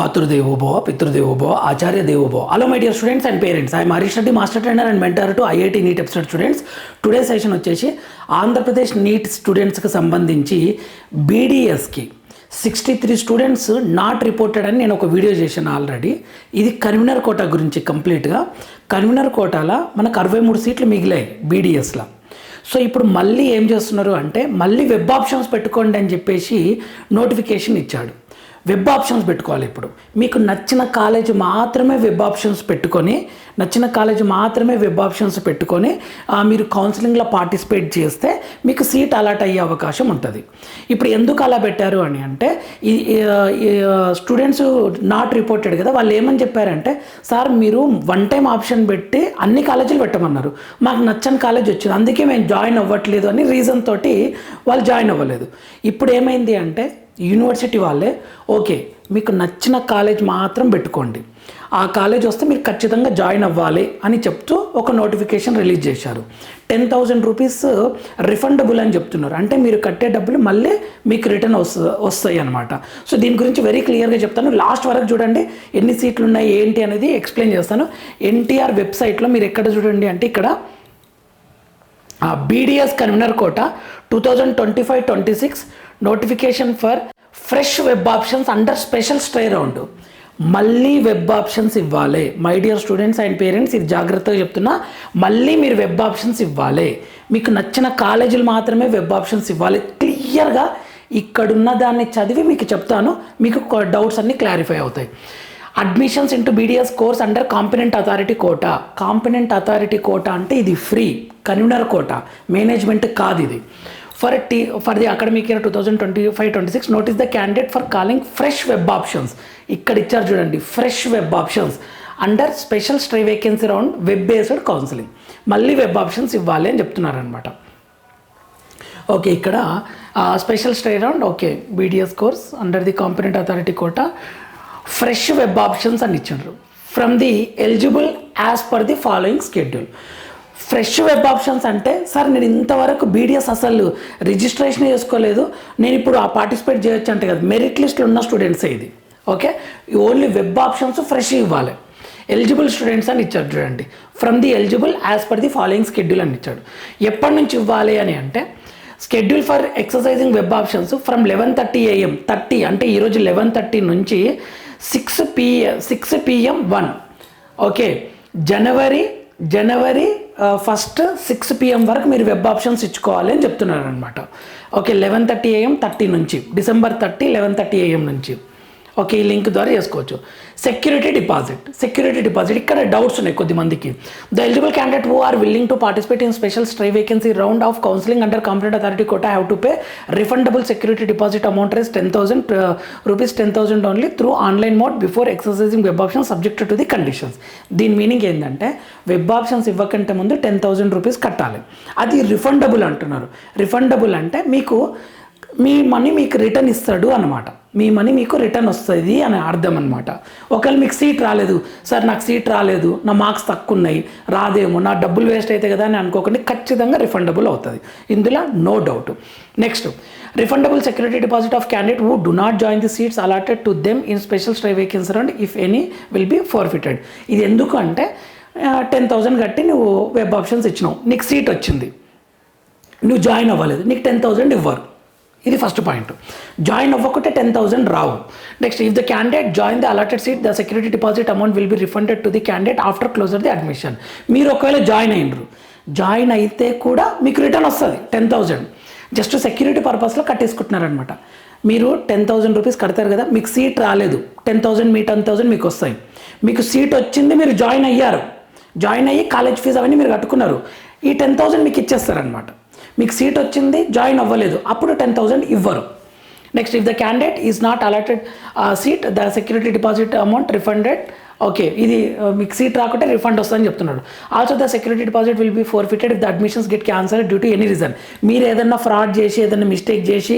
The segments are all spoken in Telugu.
Maturdevo Bhava, Pitrdevo Bhava, Acharya Devo Bhava. Hello my dear students and parents. I am Harish Reddy, master trainer and mentor to IIT NEET episode students. Today's session వచ్చేసి ఆంధ్రప్రదేశ్ నీట్ స్టూడెంట్స్కి సంబంధించి బీడీఎస్కి 63 స్టూడెంట్స్ నాట్ రిపోర్టెడ్ అని నేను ఒక వీడియో చేశాను ఆల్రెడీ. ఇది కన్వీనర్ కోటా గురించి కంప్లీట్గా. కన్వీనర్ కోటాలో మనకు 63 సీట్లు మిగిలాయి బీడీఎస్లో. సో ఇప్పుడు మళ్ళీ ఏం చేస్తున్నారు అంటే మళ్ళీ వెబ్ ఆప్షన్స్ పెట్టుకోండి అని చెప్పేసి నోటిఫికేషన్ ఇచ్చాడు. వెబ్ ఆప్షన్స్ పెట్టుకోవాలి. ఇప్పుడు మీకు నచ్చిన కాలేజ్ మాత్రమే వెబ్ ఆప్షన్స్ పెట్టుకొని మీరు కౌన్సిలింగ్లో పార్టిసిపేట్ చేస్తే మీకు సీట్ అలాట్ అయ్యే అవకాశం ఉంటుంది. ఇప్పుడు ఎందుకు అలా పెట్టారు అని అంటే స్టూడెంట్స్ నాట్ రిపోర్టెడ్ కదా, వాళ్ళు ఏమని చెప్పారంటే సార్ మీరు వన్ టైం ఆప్షన్ పెట్టి అన్ని కాలేజీలు పెట్టమన్నారు, మాకు నచ్చని కాలేజ్ వచ్చింది అందుకే మేము జాయిన్ అవ్వట్లేదు అని రీజన్ తోటి వాళ్ళు జాయిన్ అవ్వలేదు. ఇప్పుడు ఏమైంది అంటే యూనివర్సిటీ వాళ్ళే ఓకే మీకు నచ్చిన కాలేజ్ మాత్రం పెట్టుకోండి, ఆ కాలేజ్ వస్తే మీరు ఖచ్చితంగా జాయిన్ అవ్వాలి అని చెప్తూ ఒక నోటిఫికేషన్ రిలీజ్ చేశారు. 10,000 రూపీస్ రిఫండబుల్ అని చెప్తున్నారు. అంటే మీరు కట్టే డబ్బులు మళ్ళీ మీకు రిటర్న్ వస్తాయి అనమాట. సో దీని గురించి వెరీ క్లియర్గా చెప్తాను. లాస్ట్ వరకు చూడండి, ఎన్ని సీట్లు ఉన్నాయి ఏంటి అనేది ఎక్స్ప్లెయిన్ చేస్తాను. ఎన్టీఆర్ వెబ్సైట్లో మీరు ఎక్కడ చూడండి అంటే ఇక్కడ BDS convenor quota 2025-26 notification for fresh web options under special stay round. మళ్ళీ వెబ్ ఆప్షన్స్ ఇవ్వాలి. My dear students and parents, ఇది జాగ్రత్తగా చెప్తున్నా, మళ్ళీ మీరు వెబ్ ఆప్షన్స్ ఇవ్వాలి. మీకు నచ్చిన కాలేజీలు మాత్రమే వెబ్ ఆప్షన్స్ ఇవ్వాలి. క్లియర్గా ఇక్కడున్న దాన్ని చదివి మీకు చెప్తాను, మీకు డౌట్స్ అన్నీ క్లారిఫై అవుతాయి. Admissions into BDS course under competent authority quota. Competent authority quota అంటే ఇది ఫ్రీ, కన్వీనర్ కోటా, మేనేజ్మెంట్ కాదు ఇది. For the academic year 2025-26 notice the candidate for calling fresh web options. ఇక్కడ ఇచ్చారు చూడండి, fresh web options under special stray vacancy round web based counselling. మళ్ళీ వెబ్ ఆప్షన్స్ ఇవ్వాలి అని చెప్తున్నారనమాట. ఓకే, ఇక్కడ special stray round okay BDS course under the competent authority quota fresh web options అని ఇచ్చారు. From the eligible as per the following schedule. Fresh web options అంటే సార్ నేను ఇంతవరకు బీడీఎస్ అసలు రిజిస్ట్రేషన్ చేసుకోలేదు, నేను ఇప్పుడు ఆ పార్టిసిపేట్ చేయొచ్చు అంటే కదా, మెరిట్ లిస్ట్లో ఉన్న స్టూడెంట్సే ఇది. Okay, only web options fresh ఇవ్వాలి. ఎలిజిబుల్ స్టూడెంట్స్ అని ఇచ్చాడు చూడండి. From the eligible as per the following schedule అని ఇచ్చాడు. ఎప్పటి నుంచి ఇవ్వాలి అని అంటే schedule for exercising web options from 11:30 AM అంటే ఈరోజు 11:30 నుంచి 6 PM 1 ఓకే జనవరి 1 6 PM వరకు మీరు వెబ్ ఆప్షన్స్ ఇచ్చుకోవాలి అని చెప్తున్నారు అనమాట. ఓకే, 11:30 AM 30 నుంచి డిసెంబర్ 30 11:30 AM నుంచి ఓకే ఈ లింక్ ద్వారా చేసుకోవచ్చు. సెక్యూరిటీ డిపాజిట్ ఇక్కడ డౌట్స్ ఉన్నాయి కొద్దిమందికి. The eligible candidate who are willing to participate in special stray vacancy round of counselling under competent authority quota have to pay refundable security deposit amount rice 10,000 rupees 10,000 only through online mode before exercising web option subject to the conditions. దీని మీనింగ్ ఏంటంటే వెబ్ ఆప్షన్స్ ఇవ్వకంటే ముందు 10,000 రూపీస్ కట్టాలి. అది రిఫండబుల్ అంటున్నారు. రిఫండబుల్ అంటే మీ మనీ మీకు రిటర్న్ ఇస్తాడు అనమాట. మీ మనీ మీకు రిటర్న్ వస్తుంది అని అర్థం అనమాట. ఒకవేళ మీకు సీట్ రాలేదు, సార్ నాకు సీట్ రాలేదు, నా మార్క్స్ తక్కువ ఉన్నాయి, రాదేమో, నా డబ్బులు వేస్ట్ అవుతాయి కదా అని అనుకోకండి, ఖచ్చితంగా రిఫండబుల్ అవుతుంది, ఇందులో no doubt. Next, refundable security deposit of candidate who do not join the seats allotted to them in special stray vacancy round if any will be forfeited. ఇది ఎందుకు అంటే 10,000 కట్టి నువ్వు వెబ్ ఆప్షన్స్ ఇచ్చినావు, నీకు సీట్ వచ్చింది, నువ్వు జాయిన్ అవ్వలేదు, నీకు 10,000 ఇవ్వరు. ఇది ఫస్ట్ పాయింట్. జాయిన్ అవ్వకుంటే 10,000 రావు. Next, if the candidate join the allotted seat the security deposit amount will be refunded to the candidate after closure the admission. మీరు ఒకవేళ జాయిన్ అయితే కూడా మీకు రిటర్న్ వస్తుంది 10,000. జస్ట్ సెక్యూరిటీ పర్పస్లో కట్టేసుకుంటున్నారనమాట. మీరు 10,000 రూపీస్ కడతారు కదా, మీకు సీట్ రాలేదు, 10,000 మీ 10,000 మీకు వస్తాయి. మీకు సీట్ వచ్చింది, మీరు జాయిన్ అయ్యి కాలేజ్ ఫీజు అవన్నీ మీరు కట్టుకున్నారు, ఈ 10,000 మీకు ఇచ్చేస్తారనమాట. మీకు సీట్ వచ్చింది, జాయిన్ అవ్వలేదు, అప్పుడు 10,000 ఇవ్వరు. Next, if the candidate is not allotted seat the security deposit amount refunded. Okay, ఇది మీకు సీట్ రాకుంటే రిఫండ్ వస్తుందని చెప్తున్నాడు. Also the security deposit will be forfeited if the admissions get cancel due to any reason. మీరు ఏదైనా ఫ్రాడ్ చేసి ఏదైనా మిస్టేక్ చేసి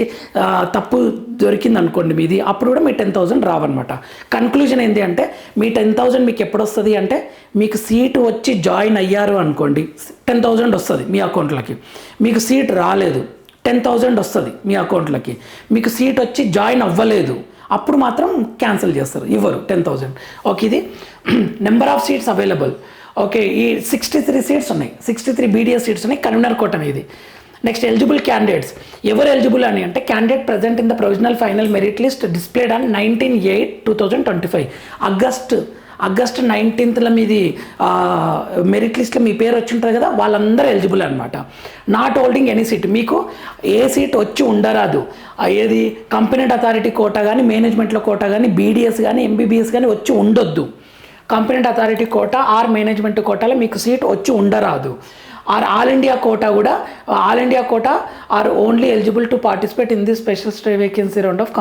తప్పు దొరికింది అనుకోండి మీది, అప్పుడు కూడా మీ 10,000 రావన్నమాట. కన్క్లూజన్ ఏంటి అంటే మీ 10,000 మీకు ఎప్పుడు వస్తుంది అంటే మీకు సీటు వచ్చి జాయిన్ అయ్యారు అనుకోండి 10,000 వస్తుంది మీ అకౌంట్లోకి. మీకు సీట్ రాలేదు 10,000 వస్తుంది మీ అకౌంట్లోకి. మీకు సీట్ వచ్చి జాయిన్ అవ్వలేదు అప్పుడు మాత్రం క్యాన్సిల్ చేస్తారు, ఇవ్వరు 10,000. ఓకే, ఇది number of seats available. Okay, ఈ 63 సీట్స్ ఉన్నాయి, 63 BDS సీట్స్ ఉన్నాయి, కన్వీనర్ కోట అనేది. Next eligible candidates. ఎవరు ఎలిజిబుల్ అని అంటే candidate present in the provisional final merit list displayed on 19/8/2025. August 19th మీది మెరిట్ లిస్ట్లో మీ పేరు వచ్చి ఉంటుంది కదా, వాళ్ళందరూ ఎలిజిబుల్ అనమాట. Not holding any seat. మీకు ఏ సీట్ వచ్చి ఉండరాదు. ఏది కంపెనెంట్ అథారిటీ కోటా కానీ, మేనేజ్మెంట్లో కోటా కానీ, BDS కానీ, MBBS కానీ వచ్చి ఉండొద్దు. Competent authority quota or management కోటాలో మీకు సీట్ వచ్చి ఉండరాదు. Or all India quota are only eligible to participate in the special stay vacancy round of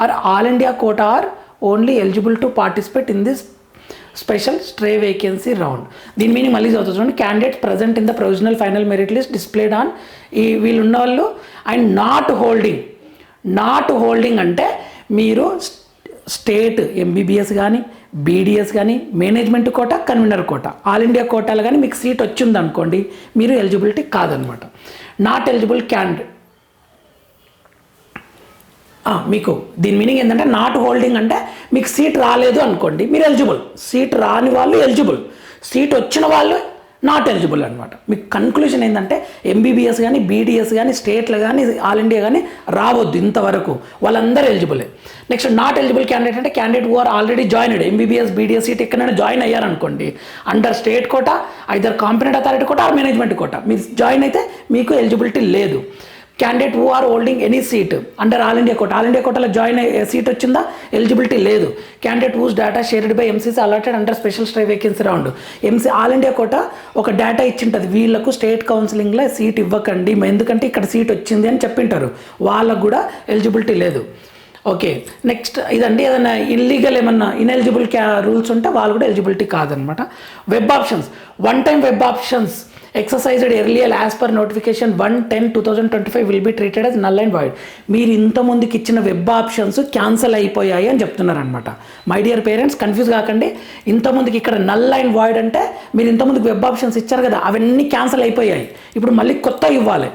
or all India quota are only eligible to participate in this special stray vacancy round. దీని మీనింగ్ మళ్ళీ చదువుతుంది చూడండి. Candidates present in the provisional final merit list displayed on ఈ వీళ్ళు ఉన్న వాళ్ళు. అండ్ నాట్ హోల్డింగ్ అంటే మీరు స్టేట్ MBBS కానీ, BDS కానీ, management quota, convenor quota, all India కోటాలు కానీ మీకు సీట్ వచ్చిందనుకోండి, మీరు ఎలిజిబిలిటీ కాదనమాట. Not eligible candidate. మీకు దీని మీనింగ్ ఏంటంటే నాట్ హోల్డింగ్ అంటే మీకు సీట్ రాలేదు అనుకోండి, మీరు ఎలిజిబుల్. సీట్ రాని వాళ్ళు ఎలిజిబుల్, సీట్ వచ్చిన వాళ్ళు నాట్ ఎలిజిబుల్ అనమాట. మీకు కన్క్లూజన్ ఏంటంటే MBBS కానీ, BDS కానీ, స్టేట్లు కానీ, ఆల్ ఇండియా కానీ రావద్దు ఇంతవరకు, వాళ్ళందరూ ఎలిజిబులే. నెక్స్ట్ నాట్ ఎలిజిబుల్ క్యాండిడేట్ అంటే candidate who are already joined MBBS BDS seat ఎక్కడైనా జాయిన్ అయ్యారనుకోండి under state quota, either competent authority quota or management quota, మీరు జాయిన్ అయితే మీకు ఎలిజిబిలిటీ లేదు. Candidate who are holding any seat under all India కోటాలో జాయిన్ అయ్యే సీట్ వచ్చిందా, ఎలిజిబిలిటీ లేదు. Candidate whose data shared by MCC allotted under special stray vacancy round. All India quota ఒక డేటా ఇచ్చింటుంది, వీళ్ళకు స్టేట్ కౌన్సిలింగ్లో సీట్ ఇవ్వకండి ఎందుకంటే ఇక్కడ సీట్ వచ్చింది అని చెప్పింటారు, వాళ్ళకు కూడా ఎలిజిబిలిటీ లేదు. ఓకే, నెక్స్ట్ ఇదండి. ఏదైనా ఇల్లీగల్ ఏమన్నా ఇన్ఎలిజిబుల్ రూల్స్ ఉంటే వాళ్ళు కూడా ఎలిజిబిలిటీ కాదనమాట. Web options. One time web options exercised earlier as per notification 1/10/2025 will be treated as null and void. మీరు ఇంతకుముందుకి ఇచ్చిన వెబ్ ఆప్షన్స్ క్యాన్సిల్ అయిపోయాయి అని చెప్తున్నారు అనమాట. మై డియర్ పేరెంట్స్, కన్ఫ్యూజ్ కాకండి. ఇంతకుముందుకి ఇక్కడ నల్ అండ్ వాయిడ్ అంటే మీరు ఇంతకుముందుకు వెబ్ ఆప్షన్స్ ఇచ్చారు కదా, అవన్నీ క్యాన్సిల్ అయిపోయాయి, ఇప్పుడు మళ్ళీ కొత్త ఇవ్వాలి.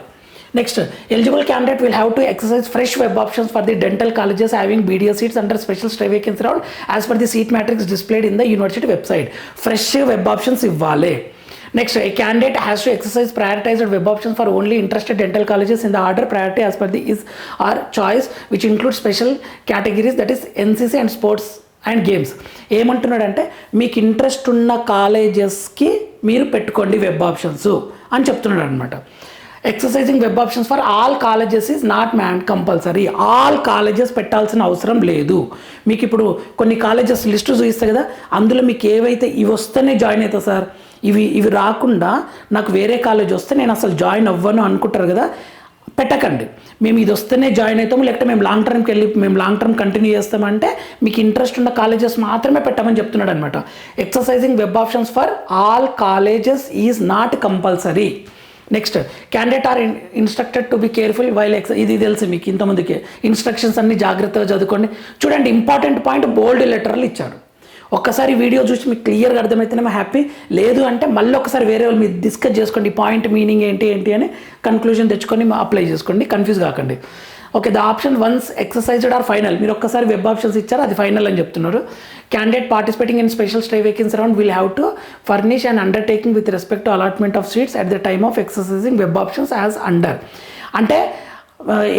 Next, eligible candidate will have to exercise fresh web options for the dental colleges having BDS seats under special stay vacancy round as per the seat matrix displayed in the university website. Fresh web options ఇవ్వాలి. Next, a candidate has to exercise prioritized web options for only interested dental colleges in the order priority as per the is or choice, which includes special categories, that is NCC and sports and games. ఏమంటున్నాడంటే మీకు ఇంట్రెస్ట్ ఉన్న కాలేజెస్కి మీరు పెట్టుకోండి వెబ్ ఆప్షన్స్ అని చెప్తున్నాడు అనమాట. Exercising web options for all colleges is not compulsory. All colleges పెట్టాల్సిన అవసరం లేదు. మీకు ఇప్పుడు కొన్ని కాలేజెస్ లిస్టు చూపిస్తాయి కదా, అందులో మీకు ఏవైతే ఇవి వస్తేనే జాయిన్ అవుతా సార్, ఇవి రాకుండా నాకు వేరే కాలేజ్ వస్తే నేను అసలు జాయిన్ అవ్వను అనుకుంటారు కదా, పెట్టకండి. మేము ఇది వస్తేనే జాయిన్ అవుతాము, లేకపోతే మేము లాంగ్ టర్మ్ కంటిన్యూ చేస్తామంటే మీకు ఇంట్రెస్ట్ ఉన్న కాలేజెస్ మాత్రమే పెట్టమని చెప్తున్నాడు అనమాట. Exercising web options for all colleges is not compulsory. Next, candidate are instructed to be careful while ఇది తెలుసు మీకు ఇంతమందికి. ఇన్స్ట్రక్షన్స్ అన్ని జాగ్రత్తగా చదువుకోండి. చూడండి, ఇంపార్టెంట్ పాయింట్ బోల్డ్ లెటర్లు ఇచ్చాడు. ఒక్కసారి వీడియో చూసి మీకు క్లియర్గా అర్థమైతేనే హ్యాపీ, లేదు అంటే మళ్ళీ ఒకసారి వేరే వాళ్ళు మీరు డిస్కస్ చేసుకోండి, పాయింట్ మీనింగ్ ఏంటి అని కన్క్లూజన్ తెచ్చుకొని అప్లై చేసుకోండి, కన్ఫ్యూజ్ కాకండి. Okay, the option once exercised are final. మీరు ఒక్కసారి వెబ్ ఆప్షన్స్ ఇచ్చారు, అది ఫైనల్ అని చెప్తున్నారు. Candidate participating in special stay vacancy round will have to furnish and undertaking with respect to allotment of seats at the time of exercising web options as under. అంటే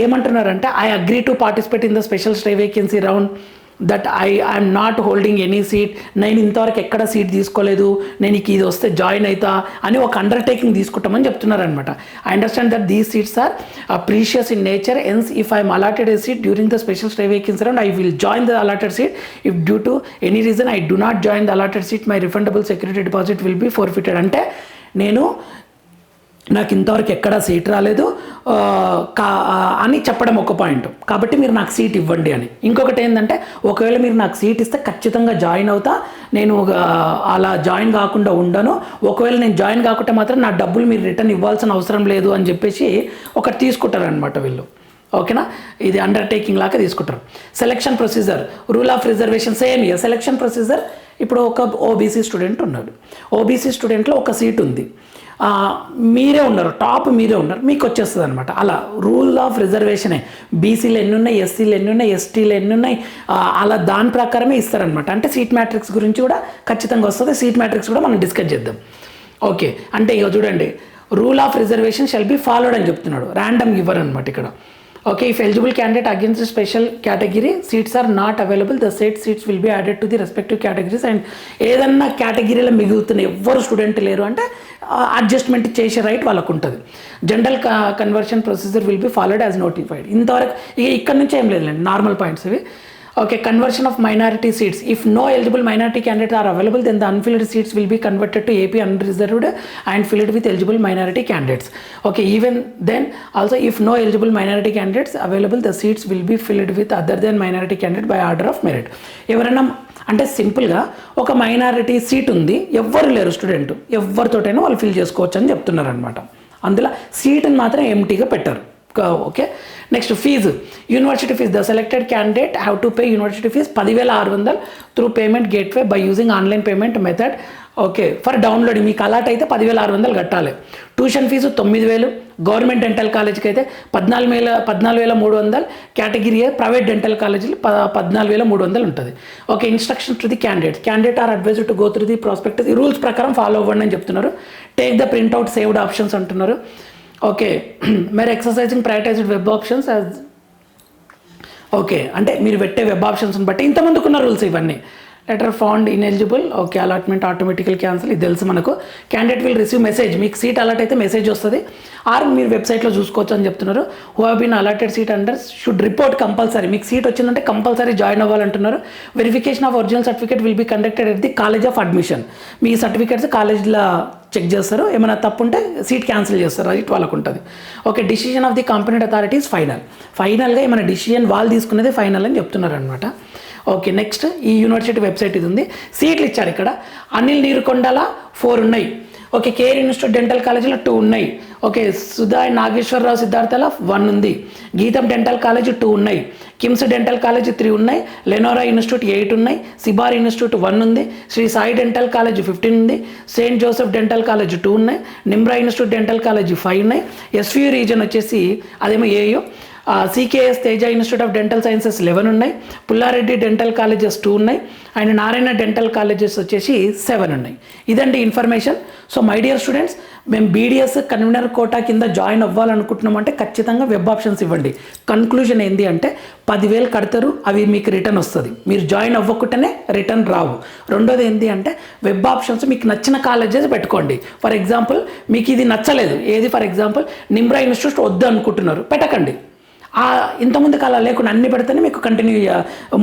ఏమంటున్నారంటే I agree to participate in the special stay vacancy round that I'm not holding any seat, నేను ఇంతవరకు ఎక్కడ సీట్ తీసుకోలేదు, నేను ఇది వస్తే జాయిన్ అవుతా అని ఒక అండర్టేకింగ్ తీసుకుంటామని చెప్తున్నారనమాట. I understand that these seats are precious in nature, hence if I'm allotted a seat during the special stay vacancy round I will join the allotted seat. If due to any reason I do not join the allotted seat my refundable security deposit will be forfeited. అంటే నాకు ఇంతవరకు ఎక్కడా సీట్ రాలేదు అని చెప్పడం ఒక పాయింట్, కాబట్టి మీరు నాకు సీట్ ఇవ్వండి అని. ఇంకొకటి ఏంటంటే ఒకవేళ మీరు నాకు సీట్ ఇస్తే ఖచ్చితంగా జాయిన్ అవుతా, నేను అలా జాయిన్ కాకుండా ఉండను, ఒకవేళ నేను జాయిన్ కాకుంటే మాత్రం నా డబ్బులు మీరు రిటర్న్ ఇవ్వాల్సిన అవసరం లేదు అని చెప్పేసి ఒకటి తీసుకుంటారు అనమాట వీళ్ళు. ఓకేనా, ఇది అండర్టేకింగ్ లాగా తీసుకుంటారు. Selection procedure, rule of reservation same year. Selection procedure ఇప్పుడు ఒక ఓబీసీ స్టూడెంట్ ఉన్నాడు, ఓబీసీ స్టూడెంట్లో ఒక సీట్ ఉంది, మీరే ఉన్నారు, టాప్ మీరే ఉన్నారు, మీకు వచ్చేస్తుంది అనమాట. అలా రూల్ ఆఫ్ రిజర్వేషనే, బీసీలు ఎన్ని ఉన్నాయి, ఎస్సీలు ఎన్ని ఉన్నాయి, ఎస్టీలు ఎన్ని ఉన్నాయి, అలా దాని ప్రకారమే ఇస్తారనమాట. అంటే సీట్ మ్యాట్రిక్స్ గురించి కూడా ఖచ్చితంగా వస్తుంది. సీట్ మ్యాట్రిక్స్ కూడా మనం డిస్కస్ చేద్దాం. ఓకే, అంటే ఇక చూడండి, rule of reservation shall be followed అని చెప్తున్నాడు, ర్యాండమ్ గివర్ అనమాట ఇక్కడ. Okay, if eligible candidate against special category seats are not available, the set seats will be added to the respective categories. And ఏదన్నా కేటగిరీలో మిగులుతున్న ఎవ్వరు స్టూడెంట్ లేరు అంటే అడ్జస్ట్మెంట్ చేసే రైట్ వాళ్ళకు ఉంటుంది. General conversion procedure will be followed as notified. ఇంతవరకు ఇక ఇక్కడ నుంచి ఏం లేదులేండి, నార్మల్ పాయింట్స్ ఇవి. Okay, conversion of minority seats. If no eligible minority candidates are available, then the unfilled seats will be converted to AP unreserved and filled with eligible minority candidates. Okay, even then also if no eligible minority candidates available, the seats will be filled with other than minority candidate by order of merit. ఎవరైనా అంటే సింపుల్గా ఒక మైనారిటీ సీట్ ఉంది, ఎవ్వరు లేరు స్టూడెంట్, ఎవరితోటైనా వాళ్ళు ఫిల్ చేసుకోవచ్చు అని చెప్తున్నారు అనమాట. అందులో సీట్ని మాత్రం ఎంటీగా పెట్టారు. Okay, next fee, university fee. The selected candidate have to pay university fee 10,600 through payment gateway by using online payment method. Okay, for downloading మీకు అలాట్ అయితే 10,600 కట్టాలి. Tuition fee 9,000. గవర్నమెంట్ డెంటల్ కాలేజ్కి అయితే 14,300. కేటగిరీ ప్రైవేట్ డెంటల్ కాలేజీలు 14,300 ఉంటుంది. Okay, instruction to the candidate are advised to go through the prospectus. ఈ రూల్స్ ప్రకారం ఫాలో అవ్వండి అని చెప్తున్నారు. Take the printout saved options అంటున్నారు. ఓకే, మీరు exercising prioritised web options as. Okay, అంటే మీరు పెట్టే వెబ్ ఆప్షన్స్ని బట్టి ఇంతమందుకున్న రూల్స్ ఇవన్నీ. Letter found ineligible. Okay, allotment automatically cancel, ఇది తెలుసు మనకు. క్యాండిడేట్ విల్ రిసీవ్ మెసేజ్, మీకు సీట్ అలాట్ అయితే మెసేజ్ వస్తుంది, ఆర్ మీరు వెబ్సైట్లో చూసుకోవచ్చు అని చెప్తున్నారు. Who have been allotted seat under should report compulsory. మీకు సీట్ వచ్చిందంటే కంపల్సరీ జాయిన్ అవ్వాలంటున్నారు. Verification of original certificate will be conducted at the college of admission. మీ సర్టిఫికేట్స్ కాలేజ్లో చెక్ చేస్తారు, ఏమైనా తప్పు ఉంటే సీట్ క్యాన్సిల్ చేస్తారు, రైట్ వాళ్ళకు ఉంటుంది. Okay, decision of the competent authorities ఫైనల్గా ఏమైనా డిసిషన్ వాళ్ళు తీసుకునేది ఫైనల్ అని చెప్తున్నారు అనమాట. ఓకే, నెక్స్ట్ ఈ యూనివర్సిటీ వెబ్సైట్ ఇది ఉంది. సీట్లు ఇచ్చారు ఇక్కడ. అనిల్ నీరుకొండల 4 ఉన్నాయి. ఓకే, కేర్ ఇన్స్టిట్యూట్ డెంటల్ కాలేజీలో 2 ఉన్నాయి. ఓకే, సుధా నాగేశ్వరరావు సిద్ధార్థలో 1 ఉంది. గీతం డెంటల్ కాలేజ్ 2 ఉన్నాయి. కిమ్స్ డెంటల్ కాలేజ్ 3 ఉన్నాయి. లెనోరా ఇన్స్టిట్యూట్ 8 ఉన్నాయి. సిబార్ ఇన్స్టిట్యూట్ 1 ఉంది. శ్రీ సాయి డెంటల్ కాలేజ్ 15 ఉంది. సెయింట్ జోసెఫ్ డెంటల్ కాలేజ్ 2 ఉన్నాయి. నిమ్రా ఇన్స్టిట్యూట్ డెంటల్ కాలేజ్ 5 ఉన్నాయి. ఎస్వియు రీజన్ వచ్చేసి అదేమో ఏయో. CKS Teja institute of dental sciences 11 ఉన్నాయి. పుల్లారెడ్డి డెంటల్ కాలేజెస్ 2 ఉన్నాయి. అండ్ నారాయణ డెంటల్ కాలేజెస్ వచ్చేసి 7 ఉన్నాయి. ఇదండి information. So my dear students, మేము బీడీఎస్ కన్వీనర్ కోటా కింద జాయిన్ అవ్వాలనుకుంటున్నామంటే ఖచ్చితంగా వెబ్ ఆప్షన్స్ ఇవ్వండి. కన్క్లూజన్ ఏంటి అంటే 10,000 కడతారు, అవి మీకు రిటర్న్ వస్తుంది. మీరు జాయిన్ అవ్వకుంటేనే రిటర్న్ రావు. రెండోది ఏంటి అంటే వెబ్ ఆప్షన్స్ మీకు నచ్చిన కాలేజెస్ పెట్టుకోండి. ఫర్ ఎగ్జాంపుల్ మీకు ఇది నచ్చలేదు, ఏది ఫర్ ఎగ్జాంపుల్ నిమ్రా ఇన్స్టిట్యూట్ వద్దు అనుకుంటున్నారు, పెట్టకండి. ఇంతకుముందుకు అలా లేకుండా అన్ని పెడితేనే మీకు కంటిన్యూ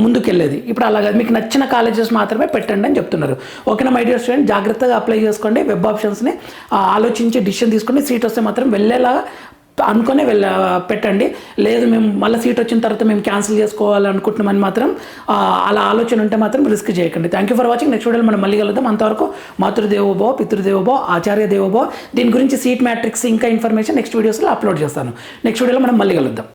ముందుకు వెళ్ళేది. ఇప్పుడు అలాగా మీకు నచ్చిన కాలేజెస్ మాత్రమే పెట్టండి అని చెప్తున్నారు. ఓకేనా మై డియర్ స్టూడెంట్, జాగ్రత్తగా అప్లై చేసుకోండి. వెబ్ ఆప్షన్స్ని ఆలోచించి డిసిషన్ తీసుకోండి. సీట్ వస్తే మాత్రం వెళ్ళేలా అనుకునే పెట్టండి. లేదు మేము మళ్ళీ సీట్ వచ్చిన తర్వాత మేము క్యాన్సిల్ చేసుకోవాలనుకుంటున్నామని మాత్రం అలా ఆలోచన ఉంటే మాత్రం రిస్క్ చేయకండి. Thank you for watching. Next వీడియోలో మనం మళ్ళీ కలుద్దాం. అంతవరకు మాతృదేవోభవ, పితృదేవోభవ, ఆచార్య దేవోభవ. దీని గురించి సీట్ మ్యాట్రిక్స్ ఇంకా ఇన్ఫర్మేషన్ నెక్స్ట్ వీడియోస్లో అప్లోడ్ చేస్తాను. నెక్స్ట్ వీడియోలో మనం మళ్ళీ కలుద్దాం.